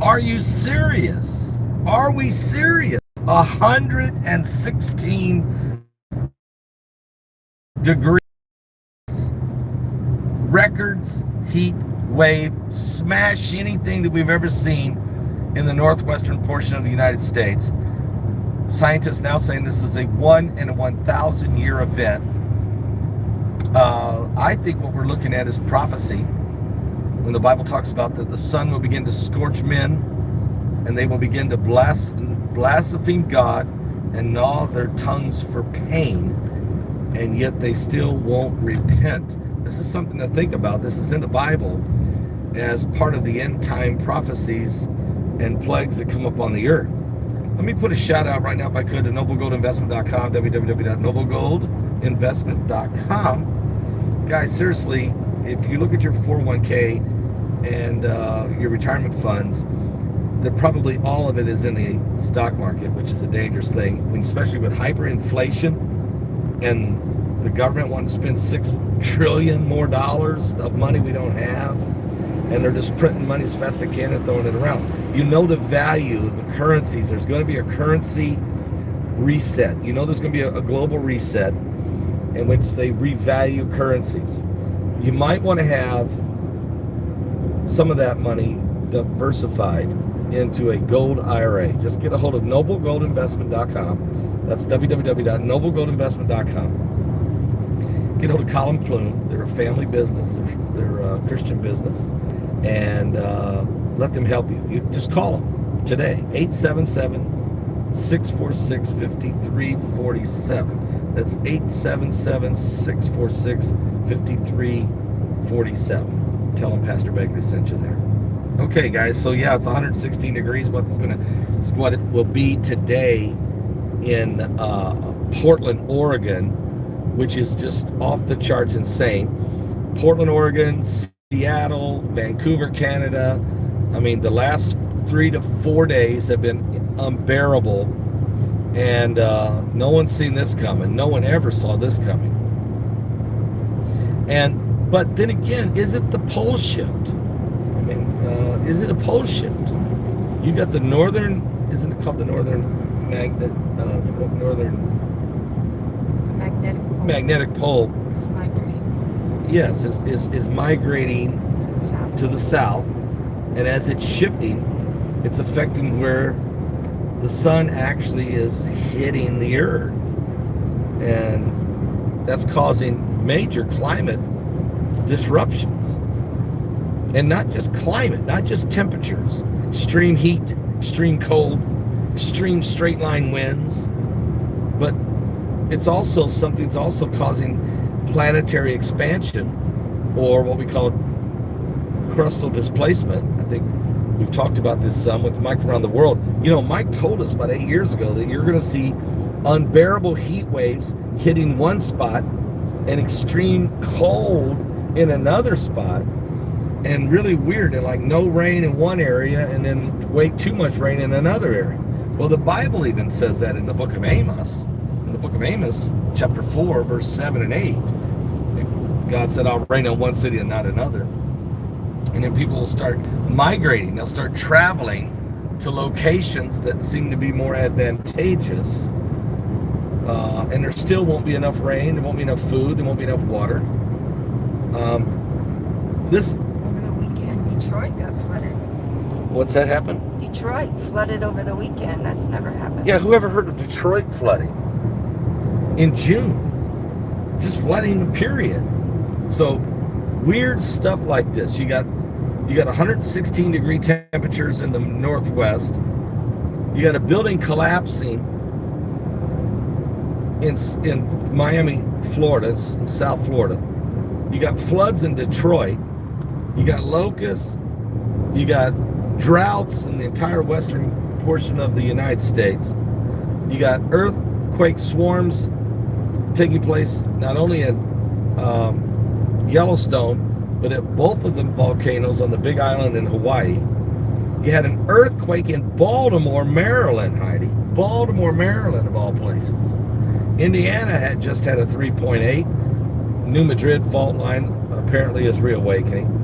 Are you serious? Are we serious? 116 degrees, records, heat wave, smash anything that we've ever seen in the northwestern portion of the United States. Scientists now saying this is a 1 in a 1,000 year event. I think what we're looking at is prophecy. When the Bible talks about that the sun will begin to scorch men and they will begin to blaspheme God and gnaw their tongues for pain, and yet they still won't repent. This is something to think about. This is in the Bible as part of the end time prophecies and plagues that come up on the earth. Let me put a shout out right now, if I could, to noblegoldinvestment.com, www.noblegoldinvestment.com. Guys, seriously, if you look at your 401k and your retirement funds, probably all of it is in the stock market, which is a dangerous thing, especially with hyperinflation and the government wanting to spend $6 trillion more of money we don't have, and they're just printing money as fast as they can and throwing it around. You know the value of the currencies. There's going to be a currency reset. You know there's going to be a global reset in which they revalue currencies. You might want to have some of that money diversified into a gold IRA. Just get a hold of noblegoldinvestment.com. That's www.noblegoldinvestment.com. Get a hold of Colin Plume. They're a family business. They're a Christian business. And let them help you. You just call them today. 877-646-5347. That's 877-646-5347. Tell them Pastor Begley sent you there. Okay, guys. So yeah, it's 116 degrees. It's what it will be today in Portland, Oregon, which is just off the charts insane. Portland, Oregon, Seattle, Vancouver, Canada. I mean, the last 3 to 4 days have been unbearable, and no one's seen this coming. No one ever saw this coming. But then again, is it the pole shift? I mean, is it a pole shift? You got the northern, isn't it called the northern magnetic pole? It's migrating. Yes, is migrating to the south, and as it's shifting, it's affecting where the sun actually is hitting the earth, and that's causing major climate disruptions. And not just climate, not just temperatures, extreme heat, extreme cold, extreme straight line winds, but it's also something that's also causing planetary expansion, or what we call crustal displacement. I think we've talked about this some with Mike from around the world. You know, Mike told us about 8 years ago that you're going to see unbearable heat waves hitting one spot and extreme cold in another spot, and really weird, and like no rain in one area and then way too much rain in another area. Well, the Bible even says that in the book of Amos. In the book of Amos, chapter 4, verse 7 and 8, God said, I'll rain on one city and not another. And then people will start migrating. They'll start traveling to locations that seem to be more advantageous. And there still won't be enough rain. There won't be enough food. There won't be enough water. Over the weekend, Detroit got flooded. What's that happen? Detroit flooded over the weekend. That's never happened. Yeah, whoever heard of Detroit flooding in June? Just flooding, period. So weird stuff like this. You got 116 degree temperatures in the northwest. You got a building collapsing in Miami, Florida, in South Florida. You got floods in Detroit. You got locusts. You got droughts in the entire western portion of the United States. You got earthquake swarms taking place not only in Yellowstone, but at both of the volcanoes on the Big Island in Hawaii. You had an earthquake in Baltimore, Maryland, Heidi. Baltimore, Maryland, of all places. Indiana had just had a 3.8. New Madrid fault line apparently is reawakening.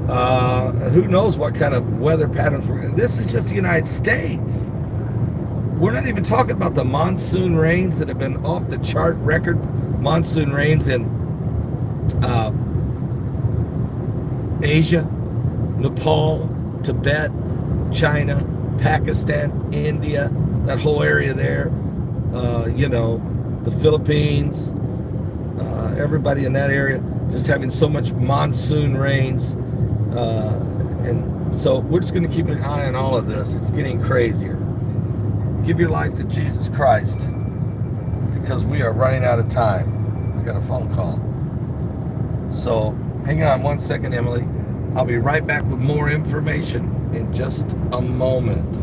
Who knows what kind of weather patterns this is just the United States. We're not even talking about the monsoon rains that have been off the chart record monsoon rains in Asia, Nepal, Tibet, China, Pakistan, India, that whole area there, the Philippines, everybody in that area just having so much monsoon rains. And so we're just going to keep an eye on all of this. It's getting crazier. Give your life to Jesus Christ, because we are running out of time. I got a phone call. So hang on one second, Emily. I'll be right back with more information in just a moment.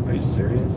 Are you serious?